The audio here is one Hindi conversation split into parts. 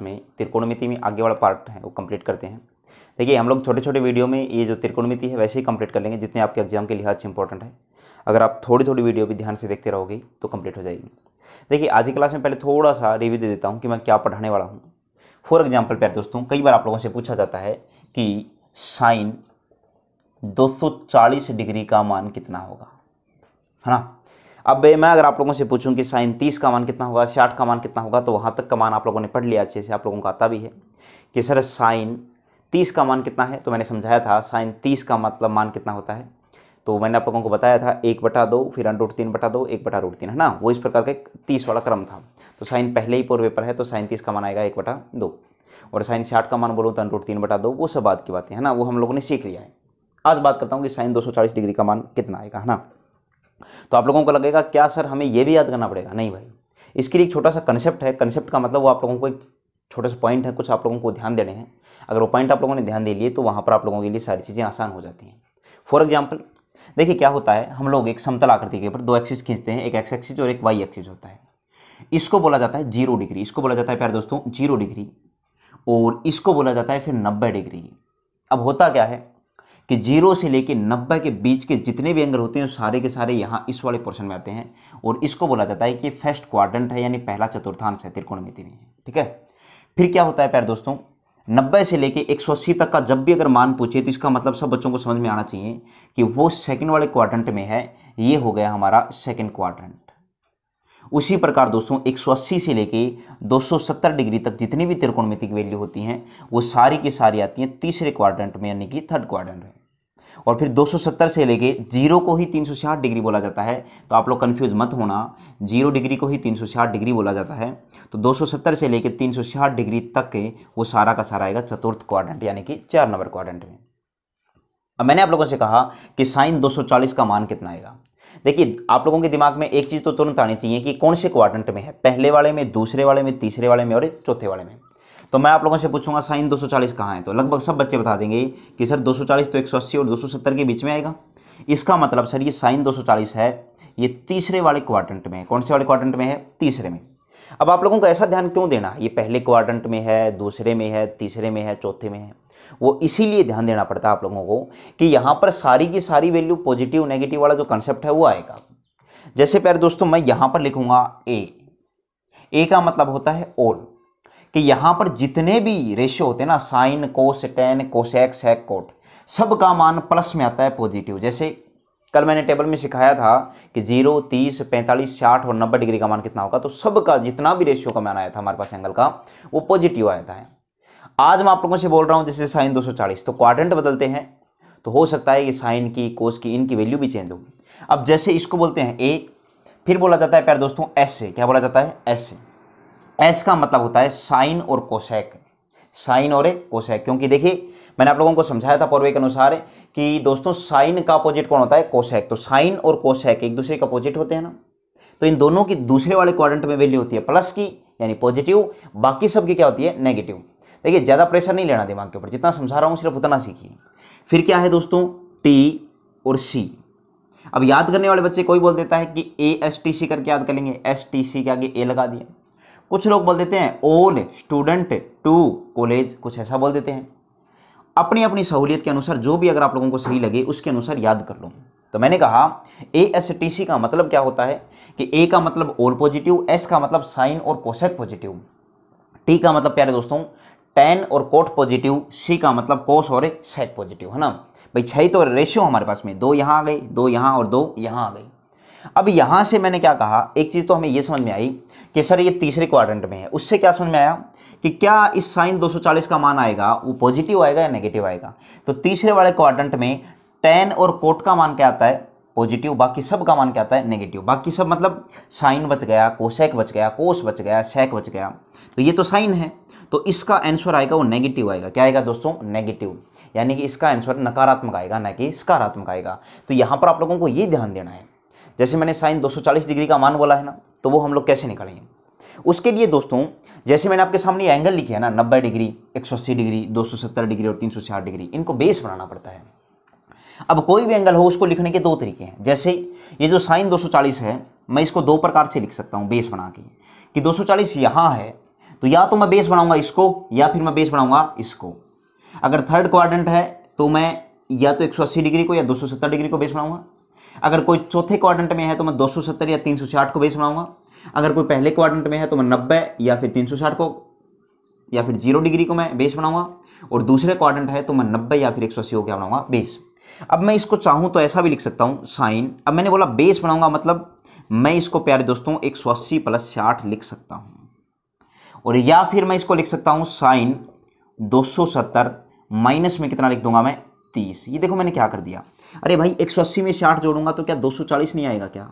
में त्रिकोणमिति में आगे वाला पार्ट है वो कंप्लीट करते हैं। देखिए हम लोग छोटे छोटे वीडियो में ये जो त्रिकोणमिति है वैसे ही कंप्लीट कर लेंगे जितने आपके एग्जाम के लिहाज से इंपॉर्टेंट है। अगर आप थोड़ी थोड़ी वीडियो भी ध्यान से देखते रहोगे तो कंप्लीट हो जाएगी। देखिए आज की क्लास में पहले थोड़ा सा रिव्यू दे देता हूँ कि मैं क्या पढ़ाने वाला हूँ। फॉर एग्जाम्पल प्यारे दोस्तों, कई बार आप लोगों से पूछा जाता है कि साइन 240 डिग्री का मान कितना होगा, है ना। अब मैं अगर आप लोगों से पूछूं कि साइन 30 का मान कितना होगा, 60 का मान कितना होगा, तो वहाँ तक का मान आप लोगों ने पढ़ लिया अच्छे से, आप लोगों को आता भी है कि सर साइन 30 का मान कितना है। तो मैंने समझाया था साइन 30 का मतलब मान कितना होता है। तो मैंने आप लोगों को बताया था 1/2 फिर √3/2 1/√3, है ना। वो इस प्रकार का 30 वाला क्रम था। तो साइन पहले ही पूर्व पेपर है तो साइन 30 का मान आएगा 1/2 और साइन 60 का मान बोलूँ तो √3/2। वो सब बात की बातें, है ना, वो हम लोगों ने सीख लिया है। आज बात करता हूँ कि साइन 240 डिग्री का मान कितना आएगा, है ना। तो आप लोगों को लगेगा क्या सर हमें ये भी याद करना पड़ेगा? नहीं भाई, इसके लिए एक छोटा सा कंसेप्ट है। कंसेप्ट का मतलब वो आप लोगों को एक छोटा सा पॉइंट है, कुछ आप लोगों को ध्यान देने हैं। अगर वो पॉइंट आप लोगों ने ध्यान दे लिए तो वहाँ पर आप लोगों के लिए सारी चीज़ें आसान हो जाती हैं। फॉर एग्जाम्पल देखिए क्या होता है, हम लोग एक समतल आकृति के ऊपर दो एक्सिस खींचते हैं, एक एक्स एक्सिस और एक वाई एक्सिस होता है। इसको बोला जाता है 0 डिग्री, इसको बोला जाता है प्यारे दोस्तों 0 डिग्री, और इसको बोला जाता है फिर 90 डिग्री। अब होता क्या है कि 0 से लेके 90 के बीच के जितने भी एंगल होते हैं सारे के सारे यहाँ इस वाले पोर्शन में आते हैं, और इसको बोला जाता है कि फर्स्ट क्वाड्रेंट है, यानी पहला चतुर्थांश है त्रिकोणमिति में, ठीक है। फिर क्या होता है प्यारे दोस्तों, 90 से लेके 180 तक का जब भी अगर मान पूछे तो इसका मतलब सब बच्चों को समझ में आना चाहिए कि वो सेकंड वाले क्वाड्रेंट में है। ये हो गया हमारा सेकंड क्वाड्रेंट। उसी प्रकार दोस्तों 180 से लेके 270 डिग्री तक जितनी भी त्रिकोणमिति की वैल्यू होती हैं वो सारी की सारी आती हैं तीसरे क्वाड्रेंट में, यानी कि थर्ड क्वाड्रेंट में। और फिर 270 से लेके 0 को ही 360 डिग्री बोला जाता है। तो आप लोग कंफ्यूज मत होना, 0 डिग्री को ही 360 डिग्री बोला जाता है। तो 270 से लेके 360 डिग्री तक के वो सारा का सारा आएगा चतुर्थ क्वाड्रेंट, यानी कि 4 नंबर क्वाड्रेंट में। अब मैंने आप लोगों से कहा कि साइन 240 का मान कितना आएगा। देखिए आप लोगों के दिमाग में एक चीज़ तो तुरंत आनी चाहिए कि कौन से क्वाड्रेंट में है, पहले वाले में, दूसरे वाले में, तीसरे वाले में और चौथे वाले में। तो मैं आप लोगों से पूछूंगा साइन 240 कहाँ है, तो लगभग सब बच्चे बता देंगे कि सर 240 तो 180 और 270 के बीच में आएगा। इसका मतलब सर ये साइन 240 है, ये तीसरे वाले क्वाड्रेंट में है। कौन से वाले क्वाड्रेंट में है? तीसरे में। अब आप लोगों को ऐसा ध्यान क्यों देना, ये पहले क्वाड्रेंट में है, दूसरे में है, तीसरे में है, चौथे में है? वो इसीलिए ध्यान देना पड़ता है आप लोगों को कि यहाँ पर सारी की सारी वैल्यू पॉजिटिव नेगेटिव वाला जो कंसेप्ट है वो आएगा। जैसे प्यारे दोस्तों मैं यहाँ पर लिखूंगा ए का मतलब होता है ऑल, कि यहाँ पर जितने भी रेशियो होते हैं ना, साइन, कोस, टेन, कोसेक, सेक, कोट, सब का मान प्लस में आता है पॉजिटिव। जैसे कल मैंने टेबल में सिखाया था कि 0, 30, 45, 60 और 90 डिग्री का मान कितना होगा, तो सब का जितना भी रेशियो का मान आया था हमारे पास एंगल का वो पॉजिटिव आया था। आज मैं आप लोगों से बोल रहा हूँ जैसे साइन 240, तो क्वाड्रेंट बदलते हैं तो हो सकता है कि साइन की, कोस की, इनकी वैल्यू भी चेंज होगी। अब जैसे इसको बोलते हैं ए, फिर बोला जाता है प्यारे दोस्तों एस से। क्या बोला जाता है? एस से। एस का मतलब होता है साइन और कोसेक, साइन और कोसेक। क्योंकि देखिए मैंने आप लोगों को समझाया था पूर्व के अनुसार कि दोस्तों साइन का अपोजिट कौन होता है? कोसेक। तो साइन और कोसेक एक दूसरे के अपोजिट होते हैं ना, तो इन दोनों की दूसरे वाले क्वाड्रेंट में वैल्यू होती है प्लस की, यानी पॉजिटिव, बाकी सब की क्या होती है? नेगेटिव। देखिए ज़्यादा प्रेशर नहीं लेना दिमाग के ऊपर, जितना समझा रहा हूँ सिर्फ उतना सीखिए। फिर क्या है दोस्तों? टी और सी। अब याद करने वाले बच्चे कोई बोल देता है कि ASTC करके याद कर लेंगे, STC के आगे ए लगा दिया। कुछ लोग बोल देते हैं ऑल स्टूडेंट टू कॉलेज, कुछ ऐसा बोल देते हैं। अपनी अपनी सहूलियत के अनुसार जो भी अगर आप लोगों को सही लगे उसके अनुसार याद कर लो। तो मैंने कहा ASTC का मतलब क्या होता है कि ए का मतलब ऑल पॉजिटिव, एस का मतलब साइन और कोसेक पॉजिटिव, टी का मतलब प्यारे दोस्तों टेन और कोट पॉजिटिव, सी का मतलब कोस और सेक पॉजिटिव, है ना भाई। 6 तो रेशियो हमारे पास में, 2 यहाँ आ गई, 2 यहाँ और 2 यहाँ आ गई। अब यहाँ से मैंने क्या कहा, एक चीज़ तो हमें ये समझ में आई कि सर ये तीसरे क्वाड्रेंट में है। उससे क्या समझ में आया कि क्या इस साइन 240 का मान आएगा वो पॉजिटिव आएगा या नेगेटिव आएगा। तो तीसरे वाले क्वाड्रेंट में टेन और कोट का मान क्या आता है? पॉजिटिव। बाकी सब का मान क्या आता है? नेगेटिव। बाकी सब मतलब साइन बच गया, कोसेक बच गया, कोस बच गया, सेक बच गया। तो ये तो साइन है, तो इसका आंसर आएगा वो नेगेटिव आएगा। क्या आएगा दोस्तों? नेगेटिव। यानी कि इसका आंसर नकारात्मक आएगा, ना कि सकारात्मक आएगा। तो यहाँ पर आप लोगों को ये ध्यान देना है। जैसे मैंने साइन 240 डिग्री का मान बोला है ना, तो वो हम लोग कैसे निकालेंगे? उसके लिए दोस्तों जैसे मैंने आपके सामने एंगल लिखे है ना, 90 डिग्री, 180 डिग्री, 270 डिग्री और 360 डिग्री, इनको बेस बनाना पड़ता है। अब कोई भी एंगल हो उसको लिखने के 2 तरीके हैं। जैसे ये जो साइन 240 है, मैं इसको 2 प्रकार से लिख सकता हूँ बेस बना के, कि 240 यहाँ है तो या तो मैं बेस बनाऊंगा इसको या फिर मैं बेस बनाऊंगा इसको। अगर थर्ड क्वाड्रेंट है तो मैं या तो 180 डिग्री को या 270 डिग्री को बेस बनाऊंगा। अगर कोई चौथे क्वाड्रेंट में है तो मैं 270 या 360 को बेस बनाऊंगा। अगर कोई पहले क्वाड्रेंट में है तो मैं 90 या फिर 360 को या फिर 0 डिग्री को मैं बेस बनाऊंगा। और दूसरे क्वाड्रेंट है तो मैं 90 या फिर 180 को क्या बनाऊंगा, बेस। अब मैं इसको चाहूं तो ऐसा भी लिख सकता हूं साइन, अब मैंने बोला बेस बनाऊंगा मतलब मैं इसको प्यारे दोस्तों 180 + 60 लिख सकता हूं। और या फिर मैं इसको लिख सकता हूं साइन 270 माइनस में कितना लिख दूंगा मैं, 30। ये देखो मैंने क्या कर दिया, अरे भाई 180 में 60 जोड़ूंगा तो क्या 240 नहीं आएगा क्या?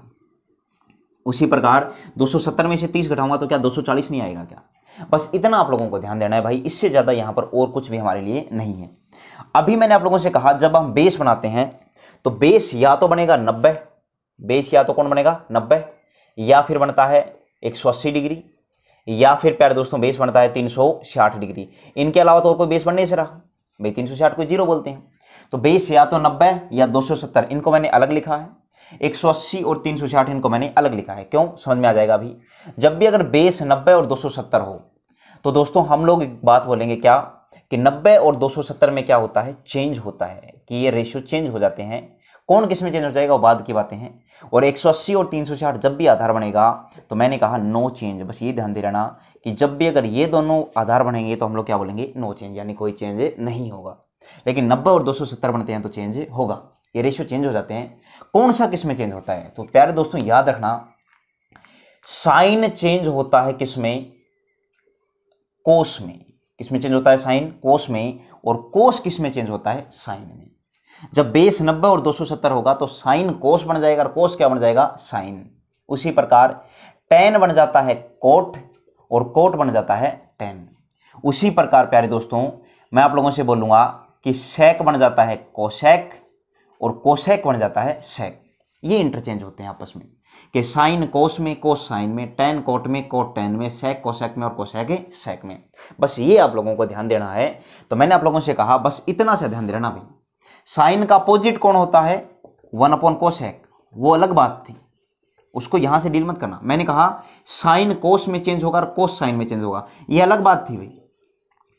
उसी प्रकार 270 में से 30 घटाऊंगा तो क्या 240 नहीं आएगा क्या? बस इतना आप लोगों को ध्यान देना है भाई, इससे ज़्यादा यहाँ पर और कुछ भी हमारे लिए नहीं है। अभी मैंने आप लोगों से कहा जब हम बेस बनाते हैं तो बेस या तो बनेगा 90, बेस या तो कौन बनेगा 90, या फिर बनता है 180 डिग्री, या फिर प्यारे दोस्तों बेस बनता है 360 डिग्री। इनके अलावा तो और कोई बेस बन नहीं से रहा भाई, 360 को 0 बोलते हैं। तो बेस या तो 90 या 270, इनको मैंने अलग लिखा है। 180 और 360 इनको मैंने अलग लिखा है। क्यों, समझ में आ जाएगा अभी। जब भी अगर बेस 90 और 270 हो तो दोस्तों हम लोग एक बात बोलेंगे क्या कि 90 और 270 में क्या होता है, चेंज होता है, कि ये रेशियो चेंज हो जाते हैं। कौन किस में चेंज हो जाएगा वो बाद की बातें हैं। और 180 और 360 जब भी आधार बनेगा तो मैंने कहा नो चेंज। बस ये ध्यान दे रहना कि जब भी अगर ये दोनों आधार बनेंगे तो हम लोग क्या बोलेंगे, नो चेंज, यानी कोई चेंज नहीं होगा। लेकिन 90 और 270 बनते हैं तो चेंज होगा, ये रेशियो चेंज हो जाते हैं। कौन सा किस में चेंज होता है, तो प्यारे दोस्तों याद रखना साइन चेंज होता है किस में, कोस में। किस में चेंज होता है, साइन कोस में। और कोस किस में चेंज होता है, साइन में। जब बेस 90 और 270 होगा तो साइन कोस बन जाएगा, और कोस क्या बन जाएगा, साइन। उसी प्रकार टेन बन जाता है कोट, और कोट बन जाता है टेन। उसी प्रकार प्यारे दोस्तों मैं आप लोगों से बोलूंगा कि सेक बन जाता है कोसेक, और कोसेक बन जाता है सेक। ये इंटरचेंज होते हैं आपस में, कि साइन कोस में, कोस साइन में, टेन कोट में, कोट टेन में, सेक कोसेक में, और कोसेक सेक में। बस ये आप लोगों को ध्यान देना है। तो मैंने आप लोगों से कहा बस इतना से ध्यान देना भाई। साइन का अपोजिट कौन होता है, 1/कोसेक, वो अलग बात थी, उसको यहां से डील मत करना। मैंने कहा साइन कोस में चेंज होगा और कोस साइन में चेंज होगा, ये अलग बात थी भाई।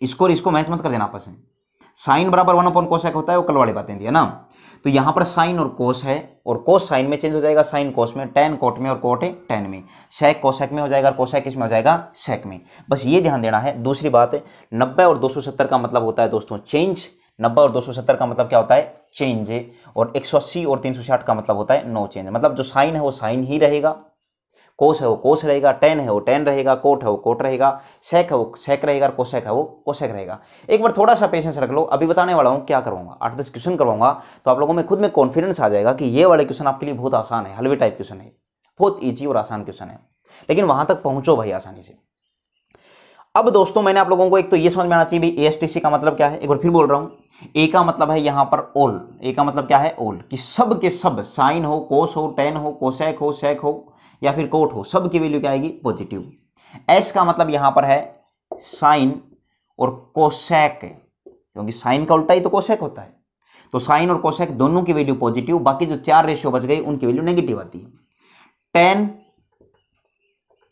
इसको और इसको मैच मत कर देना आपस में। साइन बराबर 1/कोसेक होता है, वो कल वाली बातें थी, है ना। तो यहां पर साइन और कोस है, और कोस साइन में चेंज हो जाएगा, साइन कोस में, टेन कोट में, और कोट टेन में, सेक कोसेक में हो जाएगा, और कोसेक इसमें हो जाएगा सेक में। बस ये ध्यान देना है। दूसरी बात है 90 और 270 का मतलब होता है दोस्तों चेंज। 90 और 270 का मतलब क्या होता है, चेंज। और 180 और 360 का मतलब होता है नो चेंज। मतलब जो साइन है वो साइन ही रहेगा, कोस है वो कोस रहेगा, टेन है वो टेन रहेगा, कोट है वो कोट रहेगा, सेक है वो सेक रहेगा, और कोसेक है वो कोसेक रहेगा। एक बार थोड़ा सा पेशेंस रख लो, अभी बताने वाला हूँ क्या करवाऊंगा, 8-10 क्वेश्चन करवाऊंगा, तो आप लोगों में खुद में कॉन्फिडेंस आ जाएगा कि ये वाले क्वेश्चन आपके लिए बहुत आसान है, हलवे टाइप क्वेश्चन है, बहुत ईजी और आसान क्वेश्चन है। लेकिन वहां तक पहुंचो भाई आसानी से। अब दोस्तों मैंने आप लोगों को एक तो ये समझ में आना चाहिए भाई ASTC का मतलब क्या है। एक बार फिर बोल रहा हूँ, ए का मतलब है यहाँ पर ऑल। ए का मतलब क्या है, ऑल, कि सब के सब, साइन हो, कोस हो, टेन हो, कोसेक हो, सेक हो, या फिर कोट हो, सब की वैल्यू क्या आएगी, पॉजिटिव। एस का मतलब यहां पर है साइन और कोसेक, क्योंकि साइन का उल्टा ही तो कोसेक होता है। तो साइन और कोसेक दोनों की वैल्यू पॉजिटिव, बाकी जो 4 रेशियो बच गए उनकी वैल्यू नेगेटिव आती है। टेन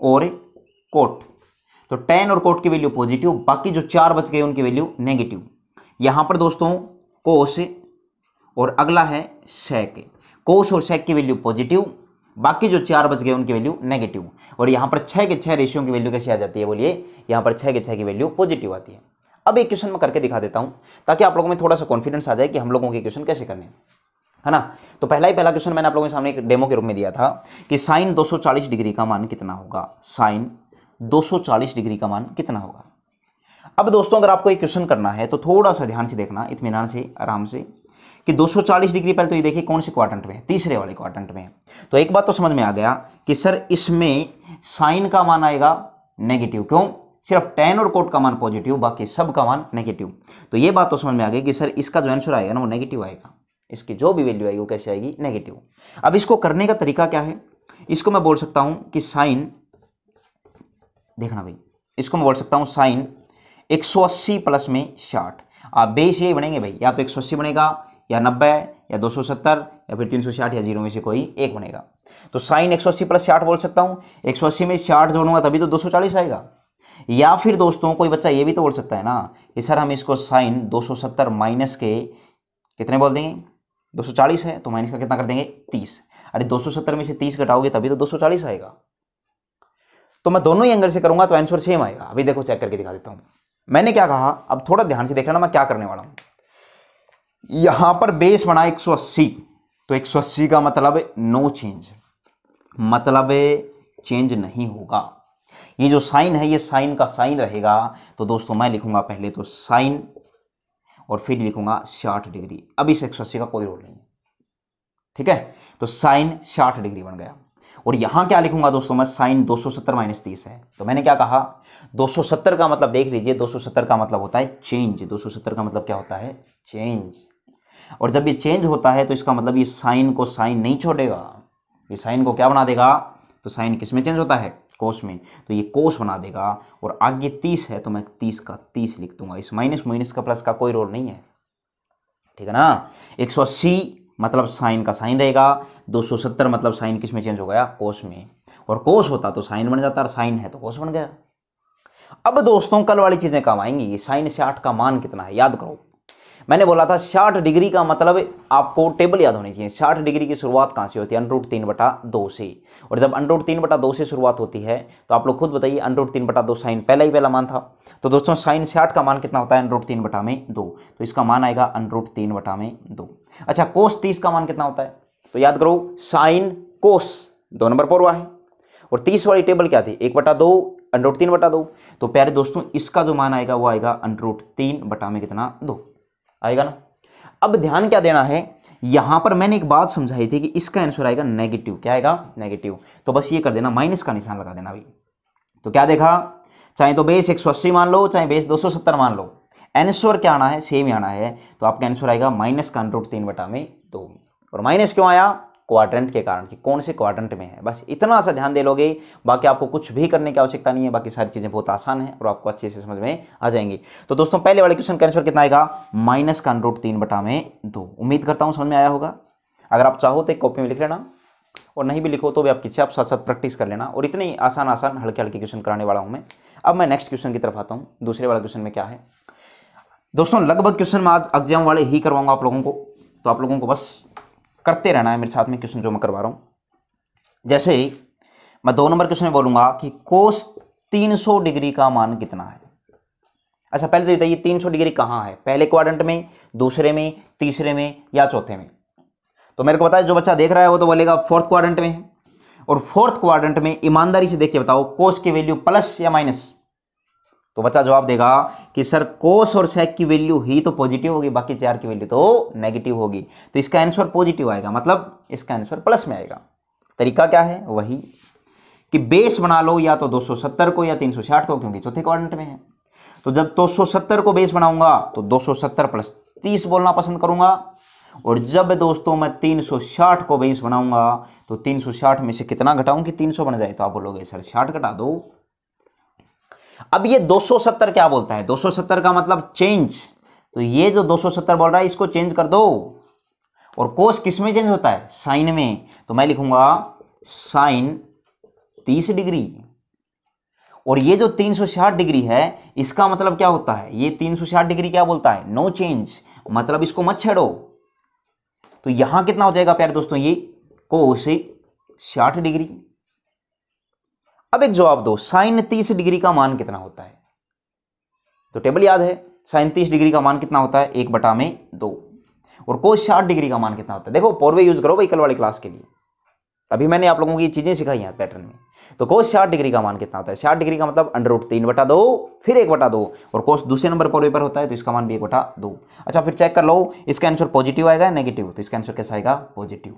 और कोट, तो टेन और कोट की वैल्यू पॉजिटिव, बाकी जो 4 बच गए उनकी वैल्यू नेगेटिव। यहां पर दोस्तों कोस और अगला है सेक, कोस और सेक की वैल्यू पॉजिटिव, बाकी जो 4 बच गए उनकी वैल्यू नेगेटिव। और यहां पर 6 के 6 रेशियो की वैल्यू कैसे आ जाती है, बोलिए, यहां पर 6 के 6 की वैल्यू पॉजिटिव आती है। अब एक क्वेश्चन मैं करके दिखा देता हूं ताकि आप लोगों में थोड़ा सा कॉन्फिडेंस आ जाए कि हम लोगों के क्वेश्चन कैसे करने हैं, है ना। तो पहला क्वेश्चन मैंने आप लोगों के सामने एक डेमो के रूप में दिया था कि साइन 240 डिग्री का मान कितना होगा, साइन 240 डिग्री का मान कितना होगा। अब दोस्तों अगर आपको एक क्वेश्चन करना है तो थोड़ा सा ध्यान से देखना, इत्मीनान से, आराम से, कि 240 डिग्री पहले तो ये देखिए कौन से क्वाड्रेंट में है, तीसरे वाले क्वाड्रेंट में है। तो एक बात तो समझ में आ गया कि सर इसमें साइन का मान आएगा नेगेटिव, क्यों, सिर्फ टेन और कोट का मान पॉजिटिव, बाकी सब का मान नेगेटिव। तो ये बात तो समझ में आ गई कि सर इसका जो आंसर आएगा ना वो नेगेटिव आएगा, इसकी जो भी वैल्यू आएगी वो कैसे आएगी, नेगेटिव। अब इसको करने का तरीका क्या है, इसको मैं बोल सकता हूं कि साइन, देखना भाई, इसको मैं बोल सकता हूं साइन 180 प्लस में 60। आप बेस यही बनेंगे भाई, या तो 180 बनेगा, या 90, या 270, या फिर 360, या 0 में से कोई एक बनेगा। तो साइन 180 प्लस 60 बोल सकता हूं। 180 में 60 जोड़ूंगा तभी तो 240 आएगा। या फिर दोस्तों कोई बच्चा ये भी तो बोल सकता है ना कि सर हम इसको साइन 270 माइनस के कितने बोल देंगे, 240 है तो माइनस का कितना कर देंगे 30। अरे 270 में से 30 घटाओगे तभी तो 240 आएगा। तो मैं दोनों ही एंगल से करूंगा तो आंसर सेम आएगा। अभी देखो चेक करके दिखा देता हूं। मैंने क्या कहा, अब थोड़ा ध्यान से देख लेना मैं क्या करने वाला हूं। यहां पर बेस बना 180, तो 180 का मतलब नो चेंज, मतलब चेंज नहीं होगा। ये जो साइन है ये साइन का साइन रहेगा। तो दोस्तों मैं लिखूंगा पहले तो साइन और फिर लिखूंगा 60 डिग्री। अब इस 180 का कोई रोल नहीं, ठीक है। तो साइन 60 डिग्री बन गया। और यहां क्या लिखूंगा दोस्तों मैं, साइन 270 माइनस 30 है। तो मैंने क्या कहा, 270 का मतलब देख लीजिए, 270 का मतलब होता है चेंज। 270 का मतलब क्या होता है, चेंज। और जब ये चेंज होता है तो इसका मतलब ये साइन को साइन नहीं छोड़ेगा, ये साइन को क्या बना देगा, तो साइन किस में चेंज होता है, कोस में। तो ये कोस बना देगा। और आगे 30 है तो मैं 30 का 30 लिख दूंगा। इस माइनस माइनस का प्लस का कोई रोल नहीं है, ठीक है ना। 180 मतलब साइन का साइन रहेगा, 270 मतलब साइन किस में चेंज हो गया, कोस में। और कोस होता तो साइन बन जाता, और साइन है तो कोस बन गया। अब दोस्तों कल वाली चीजें काम आएंगी। साइन 60 का मान कितना है याद करो। मैंने बोला था 60 डिग्री का मतलब आपको टेबल याद होनी चाहिए। 60 डिग्री की शुरुआत कहां से होती है, √3/2 से। और जब √3/2 से शुरुआत होती है तो आप लोग खुद बताइए, √3/2 साइन पहला ही पहला मान था। तो दोस्तों साइन 60 का मान कितना होता है, √3/2। तो इसका मान आएगा √3/2। अच्छा कोस 30 का मान कितना होता है, तो याद करो साइन कोस 2 नंबर पर हुआ है। और 30 वाली टेबल क्या थी, 1/2 √3/2। तो प्यारे दोस्तों इसका जो मान आएगा वो आएगा √3 कितना 2 आएगा ना। अब ध्यान क्या देना है, यहां पर मैंने एक बात समझाई थी कि इसका आंसर आएगा नेगेटिव। क्या आएगा, नेगेटिव। तो बस ये कर देना, माइनस का निशान लगा देना अभी। तो क्या देखा, चाहे तो बेस 180 मान लो चाहे बेस 270 मान लो, आंसर क्या आना है, सेम ही आना है। तो आपका आंसर आएगा माइनस का √3/2। और माइनस क्यों आया, क्वाड्रेंट के कारण कि कौन से क्वाड्रेंट में है। बस इतना सा ध्यान दे लोगे, बाकी आपको कुछ भी करने की आवश्यकता नहीं है। बाकी सारी चीजें बहुत आसान है और आपको अच्छे से समझ में आ जाएंगी। तो दोस्तों पहले वाले क्वेश्चन का आंसर कितना आएगा, माइनस का √3/2। उम्मीद करता हूं समझ में आया होगा। अगर आप चाहो तो एक कॉपी में लिख लेना, और नहीं भी लिखो तो भी आप किसी आप साथ साथ प्रैक्टिस कर लेना। और इतने आसान आसान हल्के हल्के क्वेश्चन कराने वाला हूं मैं। अब मैं नेक्स्ट क्वेश्चन की तरफ आता हूं। दूसरे वाला क्वेश्चन में क्या है दोस्तों, लगभग क्वेश्चन में आज एग्जाम वाले ही करवाऊंगा आप लोगों को। तो आप लोगों को बस करते रहना है मेरे साथ में क्वेश्चन जो मैं करवा रहा हूं। जैसे मैं 2 नंबर क्वेश्चन में बोलूंगा कि कोस 300 डिग्री का मान कितना है। अच्छा पहले तो बताइए 300 डिग्री कहां है, पहले क्वाड्रेंट में, दूसरे में, तीसरे में या चौथे में। तो मेरे को पता है जो बच्चा देख रहा है वो तो बोलेगा 4th क्वाड्रेंट में है। और 4th क्वाड्रेंट में ईमानदारी से देखिए बताओ कोस की वैल्यू प्लस या माइनस। तो बच्चा जवाब देगा कि सर कोस और सेक की वैल्यू ही तो पॉजिटिव होगी, बाकी 4 की वैल्यू तो नेगेटिव होगी। तो इसका आंसर पॉजिटिव आएगा, मतलब इसका आंसर प्लस में आएगा। तरीका क्या है, वही कि बेस बना लो या तो 270 को या 360 को, क्योंकि चौथे क्वाड्रेंट में है। तो जब 270 को बेस बनाऊंगा तो 270 प्लस 30 बोलना पसंद करूंगा। और जब दोस्तों मैं 360 को बेस बनाऊंगा तो 360 में से कितना घटाऊं कि 300 बन जाए। तो आप बोलोगे सर 60 घटा दो। अब ये 270 क्या बोलता है, 270 का मतलब चेंज। तो ये जो 270 बोल रहा है इसको चेंज कर दो। और कोस किस में चेंज होता है, साइन में। तो मैं लिखूंगा साइन 30 डिग्री। और ये जो 360 डिग्री है इसका मतलब क्या होता है, ये 360 डिग्री क्या बोलता है, नो चेंज, मतलब इसको मत छेड़ो। तो यहां कितना हो जाएगा प्यारे दोस्तों, ये कोस 60 डिग्री। अब एक जवाब दो, साइन 30 डिग्री का मान कितना होता है। तो टेबल याद है, साइन 30 डिग्री का मान कितना होता है, 1/2। और कोस 60 डिग्री का मान कितना होता है। देखो पॉरवे यूज करो भाई कल वाली क्लास के लिए, अभी मैंने आप लोगों की चीजें सिखाई हैं पैटर्न में। तो कोस 60 डिग्री का मान कितना होता है, 60 डिग्री का मतलब √3/2 फिर 1/2। और कोस दूसरे नंबर पॉरवे पर होता है तो इसका मान भी 1/2। अच्छा फिर चेक कर लो इसका आंसर पॉजिटिव आएगा नेगेटिव। तो इसका आंसर कैसा आएगा, पॉजिटिव।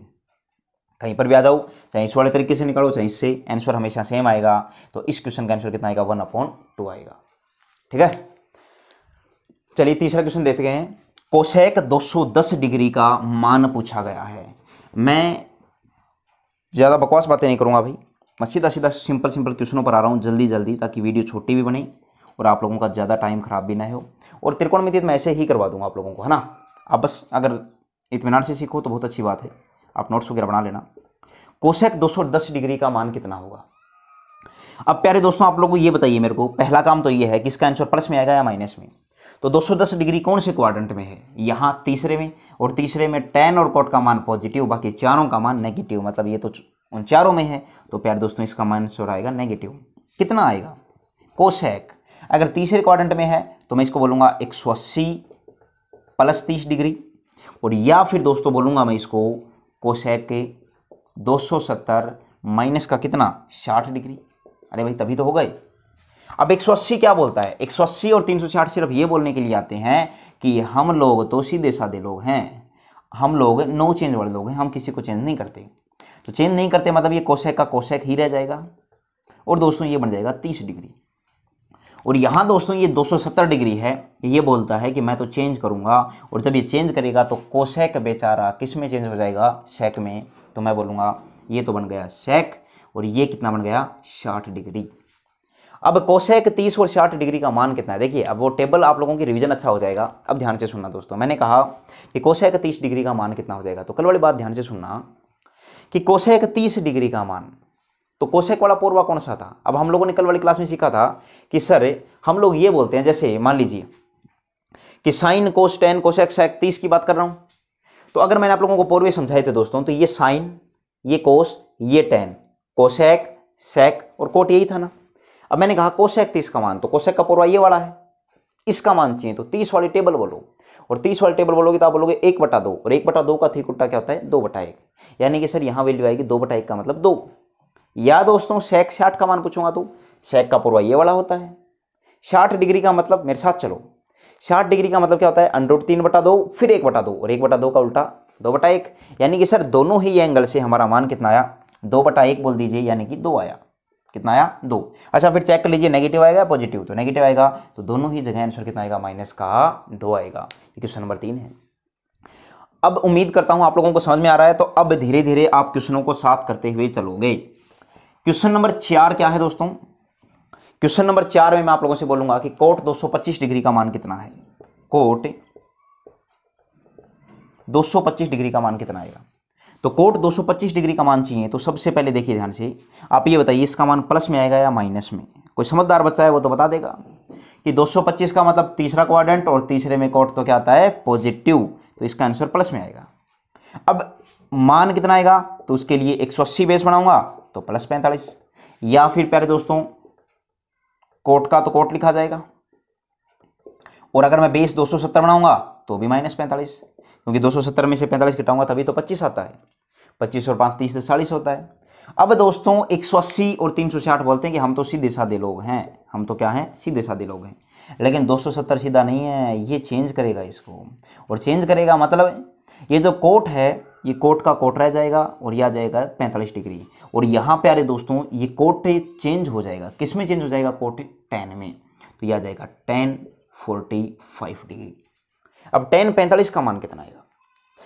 कहीं पर भी आ जाओ, चाहे इस वाले तरीके से निकालो चाहे इससे, आंसर हमेशा सेम आएगा। तो इस क्वेश्चन का आंसर कितना आएगा, 1/2 आएगा। ठीक है, चलिए तीसरा क्वेश्चन देखते हैं। कोसेक 210 डिग्री का मान पूछा गया है। मैं ज़्यादा बकवास बातें नहीं करूँगा भाई, मैं सीधा सीधा सिंपल क्वेश्चनों पर आ रहा हूँ जल्दी जल्दी, ताकि वीडियो छोटी भी बने और आप लोगों का ज़्यादा टाइम खराब भी ना हो। और त्रिकोणमिति मैं ऐसे ही करवा दूंगा आप लोगों को, है ना। आप बस अगर इत्मीनान से सीखो तो बहुत अच्छी बात है, आप नोट्स वगैरह बना लेना। कोसेक 210 डिग्री का मान कितना होगा। अब प्यारे दोस्तों आप लोगों को ये बताइए मेरे को, पहला काम तो ये है कि इसका आंसर प्लस में आएगा या माइनस में। तो 210 डिग्री कौन से क्वाड्रेंट में है, यहाँ तीसरे में, और तीसरे में tan और cot का मान पॉजिटिव, बाकी चारों का मान नेगेटिव, मतलब ये तो उन चारों में है। तो प्यारे दोस्तों इसका मान आंसर आएगा नेगेटिव। कितना आएगा, कोसेक अगर तीसरे क्वाड्रेंट में है तो मैं इसको बोलूँगा 180 प्लस 30 डिग्री, और या फिर दोस्तों बोलूँगा मैं इसको कोसेक के 270 माइनस का कितना 60 डिग्री। अरे भाई तभी तो हो गए। अब 180 क्या बोलता है, 180 और 360 सिर्फ ये बोलने के लिए आते हैं कि हम लोग तो सीधे साधे लोग हैं, हम लोग नो चेंज वाले लोग हैं, हम किसी को चेंज नहीं करते। तो चेंज नहीं करते मतलब ये कोसेक का कोसेक ही रह जाएगा, और दोस्तों ये बन जाएगा 30 डिग्री। और यहाँ दोस्तों ये 270 डिग्री है, ये बोलता है कि मैं तो चेंज करूँगा, और जब ये चेंज करेगा तो कोसेक बेचारा किस में चेंज हो जाएगा, सेक में। तो मैं बोलूँगा ये तो बन गया सेक, और ये कितना बन गया 60 डिग्री। अब कोसेक 30 और 60 डिग्री का मान कितना है, देखिए अब वो टेबल आप लोगों की रिवीजन अच्छा हो जाएगा। अब ध्यान से सुनना दोस्तों, मैंने कहा कि कोसेक 30 डिग्री का मान कितना हो जाएगा, तो कल वाली बात ध्यान से सुनना कि कोसेक 30 डिग्री का मान, तो कोसेक वाला पूर्वा कौन सा था। अब हम लोगों ने कल वाली क्लास में सीखा था कि सर हम लोग ये बोलते हैं, जैसे मान लीजिए कि sine cos tan cosec sec 30 की बात कर रहा हूं, तो अगर मैंने आप लोगों को पूर्वे समझाए थे दोस्तों, तो ये साइन, ये कोस, ये टेन, कोसेक सेक और कोट यही था ना। अब मैंने कहा कोसेक 30 का मान, तो कोसेक का पूर्वा ये वाला है, इसका मान चाहिए तो 30 वाली टेबल बोलो, और 30 वाली टेबल बोलोगे तो आप बोलोगे 1/2, और 1/2 का ठीक उल्टा क्या होता है 2/1, यानी कि सर यहाँ वैल्यू आएगी 2/1 का मतलब 2। या दोस्तों सेक 60 का मान पूछूंगा तो सेक का पूर्वा ये वाला होता है। 60 डिग्री का मतलब मेरे साथ चलो, 60 डिग्री का मतलब क्या होता है √3/2 फिर 1/2, और 1/2 का उल्टा 2/1, यानी कि सर दोनों ही एंगल से हमारा मान कितना आया 2/1 बोल दीजिए, यानी कि 2 आया। कितना आया 2। अच्छा फिर चेक कर लीजिए नेगेटिव आएगा पॉजिटिव, तो नेगेटिव आएगा, तो दोनों ही जगह आंसर कितना आएगा माइनस का 2 आएगा। ये क्वेश्चन नंबर 3 है। अब उम्मीद करता हूं आप लोगों को समझ में आ रहा है, तो अब धीरे धीरे आप क्वेश्चनों को साथ करते हुए चलोगे। क्वेश्चन नंबर 4 क्या है दोस्तों, क्वेश्चन नंबर 4 में मैं आप लोगों से बोलूंगा कि कोट 225 डिग्री का मान कितना है, कोट 225 डिग्री का मान कितना आएगा। तो कोट 225 डिग्री का मान चाहिए, तो सबसे पहले देखिए ध्यान से, आप ये बताइए इसका मान प्लस में आएगा या माइनस में। कोई समझदार बच्चा है वो तो बता देगा कि 225 का मतलब तीसरा क्वाड्रेंट, और तीसरे में कोट तो क्या आता है पॉजिटिव, तो इसका आंसर प्लस में आएगा। अब मान कितना आएगा, तो उसके लिए 180 बेस बनाऊंगा तो प्लस 45, या फिर प्यारे दोस्तों कोट का तो कोट लिखा जाएगा, और अगर मैं बेस 270 बनाऊंगा तो भी -45, क्योंकि 270 में से 45 घटाऊंगा तभी तो 25 आता है। 25 और 5 30 40 होता है। अब दोस्तों 180 और 360 बोलते हैं कि हम तो सीधे साधे लोग हैं, हम तो क्या हैं सीधे साधे लोग हैं, लेकिन 270 सीधा नहीं है, ये चेंज करेगा इसको, और चेंज करेगा मतलब ये जो कोट है ये कोट का कोट रह जाएगा, और यह आ जाएगा 45 डिग्री, और यहाँ पे अरे दोस्तों ये कोट चेंज हो जाएगा, किस में चेंज हो जाएगा कोट tan में, तो यह आ जाएगा tan 45 डिग्री। अब tan 45 का मान कितना आएगा,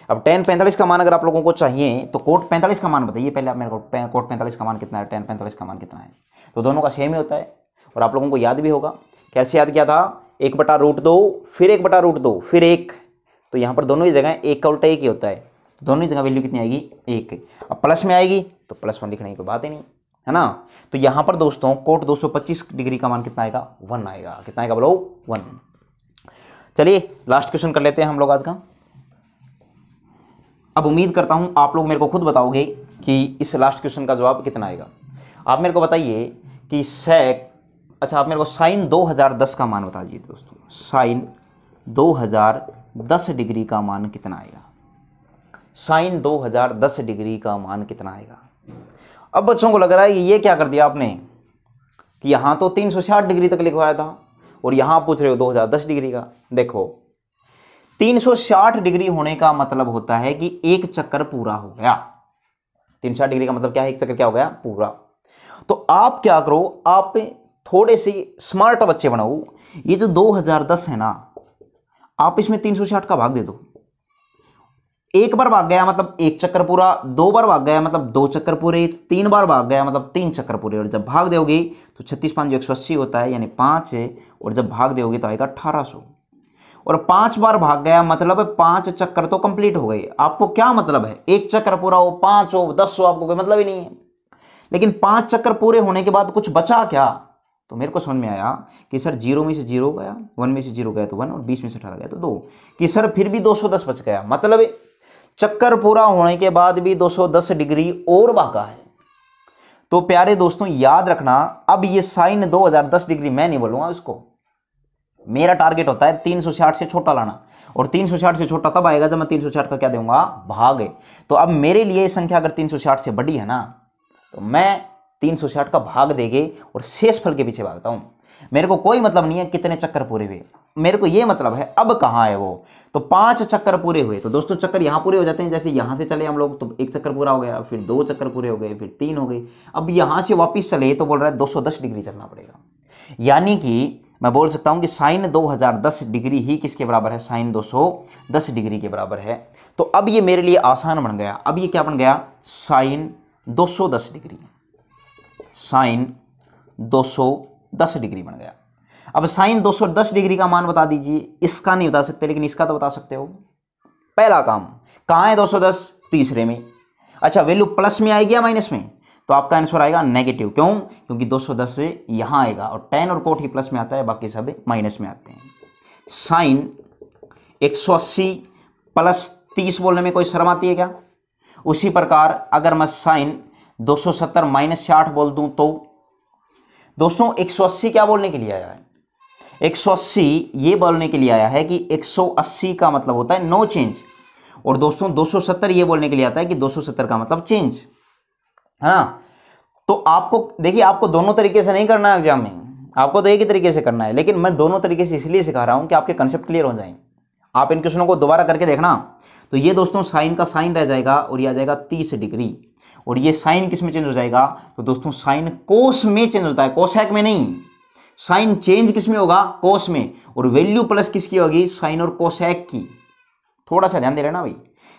अब tan 45 का मान अगर आप लोगों को चाहिए तो कोट 45 का मान बताइए पहले आप मेरे को, कोट 45 का मान कितना है, tan 45 का मान कितना है, तो दोनों का सेम ही होता है, और आप लोगों को याद भी होगा। कैसे याद किया था, 1/√2 फिर 1/√2 फिर 1, तो यहाँ पर दोनों ही जगह 1 का उल्टा 1 ही होता है, तो दोनों ही जगह वैल्यू कितनी आएगी 1। अब प्लस में आएगी तो +1 लिखने की कोई बात ही नहीं है ना। तो यहाँ पर दोस्तों कोट 225 डिग्री का मान कितना आएगा 1 आएगा। कितना आएगा बोलो 1। चलिए लास्ट क्वेश्चन कर लेते हैं हम लोग आज का। अब उम्मीद करता हूं आप लोग मेरे को खुद बताओगे कि इस लास्ट क्वेश्चन का जवाब कितना आएगा। आप मेरे को बताइए कि सेक, अच्छा आप मेरे को साइन 2010 का मान बता दीजिए दोस्तों, साइन 2010 डिग्री का मान कितना आएगा, साइन 2010 डिग्री का मान कितना आएगा। अब बच्चों को लग रहा है कि ये क्या कर दिया आपने कि यहाँ तो 360 डिग्री तक लिखवाया था और यहाँ पूछ रहे हो 2010 डिग्री का। देखो 360 डिग्री होने का मतलब होता है कि एक चक्कर पूरा हो गया। 360 डिग्री का मतलब क्या है, एक चक्कर क्या हो गया पूरा। तो आप क्या करो, आप थोड़े से स्मार्ट बच्चे बनाओ, ये जो 2010 है ना आप इसमें 360 का भाग दे दो। एक बार भाग गया मतलब एक चक्कर पूरा, 2 बार भाग गया मतलब 2 चक्कर पूरे, 3 बार भाग गया मतलब 3 चक्कर पूरे। और जब भाग दोगे तो 36 5 180 होता है यानी 5 है, और जब भाग दोगे तो आएगा 1800। और 5 बार भाग गया मतलब 5 चक्कर तो कंप्लीट हो गए। आपको क्या मतलब है, एक चक्कर पूरा हो 5 हो 10 हो आपको कोई मतलब ही नहीं है। लेकिन 5 चक्कर पूरे होने के बाद कुछ बचा क्या, तो मेरे को समझ में आया कि सर 0 में से 0 गया, 1 में से 0 गया तो 1 और 20 में से 18 गया तो 2, कि सर फिर भी 210 बच गया। मतलब चक्कर पूरा होने के बाद भी 210 डिग्री और भागा है। तो प्यारे दोस्तों याद रखना, अब ये साइन 2010 डिग्री मैं नहीं बोलूंगा इसको, मेरा टारगेट होता है 360 से छोटा लाना, और 360 से छोटा तब आएगा जब मैं 360 का क्या दूंगा, भाग। तो अब मेरे लिए संख्या अगर 360 से बड़ी है ना, तो मैं 360 का भाग देंगे और शेष फल के पीछे भागता हूं। मेरे को कोई मतलब नहीं है कितने चक्कर पूरे हुए, मेरे को ये मतलब है अब कहाँ है वो। तो 5 चक्कर पूरे हुए, तो दोस्तों चक्कर यहाँ पूरे हो जाते हैं, जैसे यहाँ से चले हम लोग तो 1 चक्कर पूरा हो गया, फिर 2 चक्कर पूरे हो गए, फिर 3 हो गए। अब यहाँ से वापिस चले तो बोल रहा है 210 डिग्री चलना पड़ेगा, यानी कि मैं बोल सकता हूं कि साइन 2010 डिग्री ही किसके बराबर है, साइन 210 डिग्री के बराबर है। तो अब ये मेरे लिए आसान बन गया। अब ये क्या बन गया, साइन 210 डिग्री, साइन 210 डिग्री बन गया। अब साइन 210 डिग्री का मान बता दीजिए, इसका नहीं बता सकते लेकिन इसका तो बता सकते हो। पहला काम, कहाँ है 210, तीसरे में। अच्छा वैल्यू प्लस में आएगी या माइनस में, तो आपका आंसर आएगा नेगेटिव। क्यों, क्योंकि 210 से यहां आएगा और tan और cot ही प्लस में आता है, बाकी सब माइनस में आते हैं। साइन 180 प्लस 30 बोलने में कोई शर्म आती है क्या। उसी प्रकार अगर मैं साइन 270 माइनस 60 बोल दूं तो दोस्तों 180 क्या बोलने के लिए आया है, 180 ये बोलने के लिए आया है कि 180 का मतलब होता है नो चेंज, और दोस्तों 270 ये बोलने के लिए आता है कि 270 का मतलब चेंज, है ना। तो आपको देखिए, आपको दोनों तरीके से नहीं करना है एग्जाम में, आपको तो एक ही तरीके से करना है, लेकिन मैं दोनों तरीके से इसलिए सिखा रहा हूं कि आपके कंसेप्ट क्लियर हो जाएं। आप इन क्वेश्चनों को दोबारा करके देखना। तो ये दोस्तों साइन का साइन रह जाएगा और ये आ जाएगा 30 डिग्री, और ये साइन किस में चेंज हो जाएगा, तो दोस्तों साइन कोस में चेंज होता है, कोसेक में नहीं। साइन चेंज किस में होगा, कोस में, और वैल्यू प्लस किसकी होगी, साइन और कोसेक की। थोड़ा सा ध्यान दे रहे ना भाई।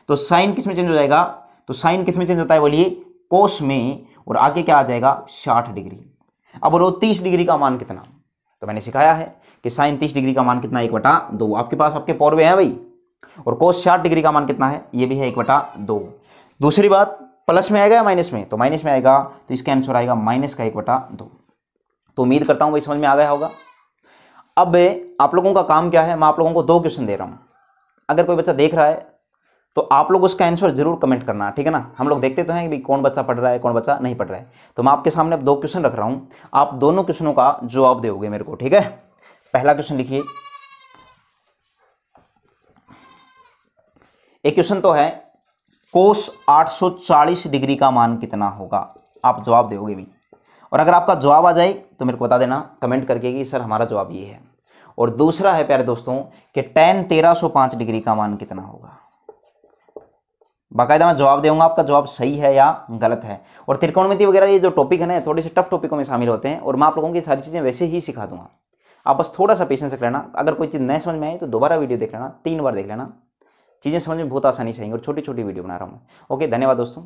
तो साइन किस में चेंज हो जाएगा, तो साइन किस में चेंज होता है बोलिए, कोस में, और आगे क्या आ जाएगा 60 डिग्री। अब बोलो 30 डिग्री का मान कितना, तो मैंने सिखाया है कि साइन 30 डिग्री का मान कितना, 1/2। आपके पास आपके पौरवे हैं भाई। और कोस 60 डिग्री का मान कितना है, ये भी है 1/2। दूसरी बात, प्लस में आएगा या माइनस में, तो माइनस में आएगा, तो इसका आंसर आएगा माइनस का 1/2। तो उम्मीद करता हूं भाई समझ में आ गया होगा। अब आप लोगों का काम क्या है, मैं आप लोगों को 2 क्वेश्चन दे रहा हूं। अगर कोई बच्चा देख रहा है तो आप लोग उसका आंसर जरूर कमेंट करना, ठीक है ना। हम लोग देखते तो हैं कि कौन बच्चा पढ़ रहा है, कौन बच्चा नहीं पढ़ रहा है। तो मैं आपके सामने अब 2 क्वेश्चन रख रहा हूं, आप दोनों क्वेश्चनों का जवाब दोगे मेरे को, ठीक है। पहला क्वेश्चन लिखिए, एक क्वेश्चन तो है कोस 840 डिग्री का मान कितना होगा, आप जवाब दोगे भी। और अगर आपका जवाब आ जाए तो मेरे को बता देना कमेंट करके कि सर हमारा जवाब ये है। और दूसरा है प्यारे दोस्तों कि tan 1305 डिग्री का मान कितना होगा। बाकायदा मैं जवाब दूंगा, आपका जवाब सही है या गलत है। और त्रिकोणमिति वगैरह ये जो टॉपिक है ना, थोड़े से टफ टॉपिकों में शामिल होते हैं, और मैं आप लोगों की सारी चीज़ें वैसे ही सिखा दूंगा। आप बस थोड़ा सा पेशेंस रख लेना। अगर कोई चीज़ नहीं समझ में आई तो दोबारा वीडियो देख लेना, 3 बार देख लेना, चीज़ें समझ में बहुत आसानी से आएंगी। और छोटी छोटी वीडियो बना रहा हूँ। ओके, धन्यवाद दोस्तों।